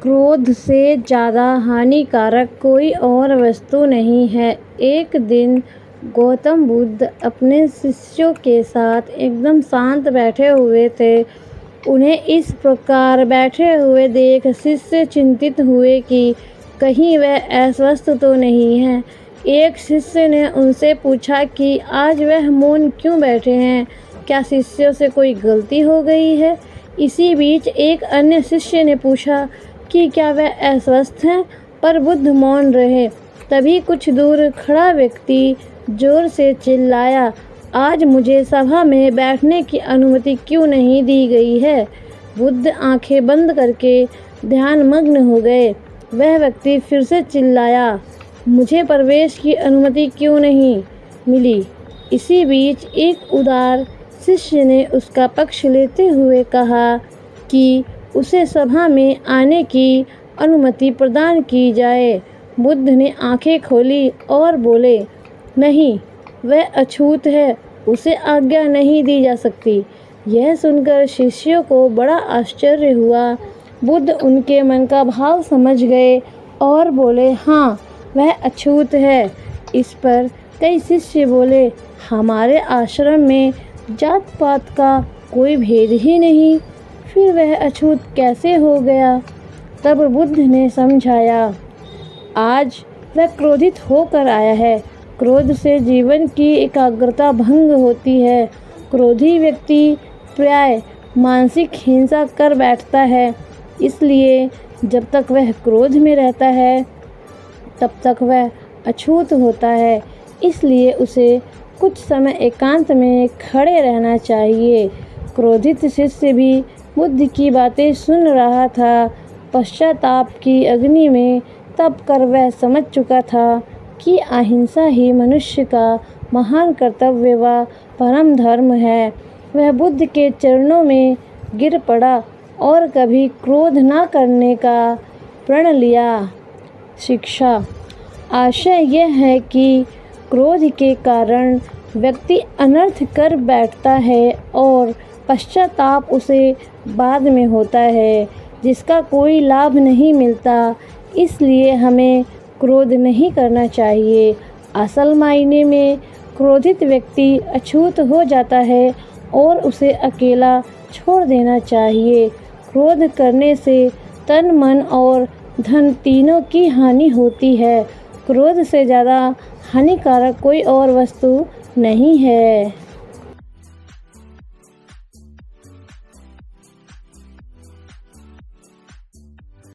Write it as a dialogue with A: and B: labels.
A: क्रोध से ज़्यादा हानिकारक कोई और वस्तु नहीं है। एक दिन गौतम बुद्ध अपने शिष्यों के साथ एकदम शांत बैठे हुए थे। उन्हें इस प्रकार बैठे हुए देख शिष्य चिंतित हुए कि कहीं वह अस्वस्थ तो नहीं है। एक शिष्य ने उनसे पूछा कि आज वह मौन क्यों बैठे हैं, क्या शिष्यों से कोई गलती हो गई है। इसी बीच एक अन्य शिष्य ने पूछा कि क्या वह अस्वस्थ हैं, पर बुद्ध मौन रहे। तभी कुछ दूर खड़ा व्यक्ति जोर से चिल्लाया, आज मुझे सभा में बैठने की अनुमति क्यों नहीं दी गई है। बुद्ध आंखें बंद करके ध्यानमग्न हो गए। वह व्यक्ति फिर से चिल्लाया, मुझे प्रवेश की अनुमति क्यों नहीं मिली। इसी बीच एक उदार शिष्य ने उसका पक्ष लेते हुए कहा कि उसे सभा में आने की अनुमति प्रदान की जाए। बुद्ध ने आंखें खोली और बोले, नहीं, वह अछूत है, उसे आज्ञा नहीं दी जा सकती। यह सुनकर शिष्यों को बड़ा आश्चर्य हुआ। बुद्ध उनके मन का भाव समझ गए और बोले, हाँ, वह अछूत है। इस पर कई शिष्य बोले, हमारे आश्रम में जात पात का कोई भेद ही नहीं, फिर वह अछूत कैसे हो गया। तब बुद्ध ने समझाया, आज वह क्रोधित होकर आया है। क्रोध से जीवन की एकाग्रता भंग होती है। क्रोधी व्यक्ति प्राय मानसिक हिंसा कर बैठता है। इसलिए जब तक वह क्रोध में रहता है तब तक वह अछूत होता है। इसलिए उसे कुछ समय एकांत में खड़े रहना चाहिए। क्रोधित शिष्य भी बुद्ध की बातें सुन रहा था। पश्चाताप की अग्नि में तप कर वह समझ चुका था कि अहिंसा ही मनुष्य का महान कर्तव्य व परम धर्म है। वह बुद्ध के चरणों में गिर पड़ा और कभी क्रोध न करने का प्रण लिया। शिक्षा, आशय यह है कि क्रोध के कारण व्यक्ति अनर्थ कर बैठता है और पश्चाताप उसे बाद में होता है, जिसका कोई लाभ नहीं मिलता। इसलिए हमें क्रोध नहीं करना चाहिए। असल मायने में क्रोधित व्यक्ति अछूत हो जाता है और उसे अकेला छोड़ देना चाहिए। क्रोध करने से तन, मन और धन तीनों की हानि होती है। क्रोध से ज़्यादा हानिकारक कोई और वस्तु नहीं है।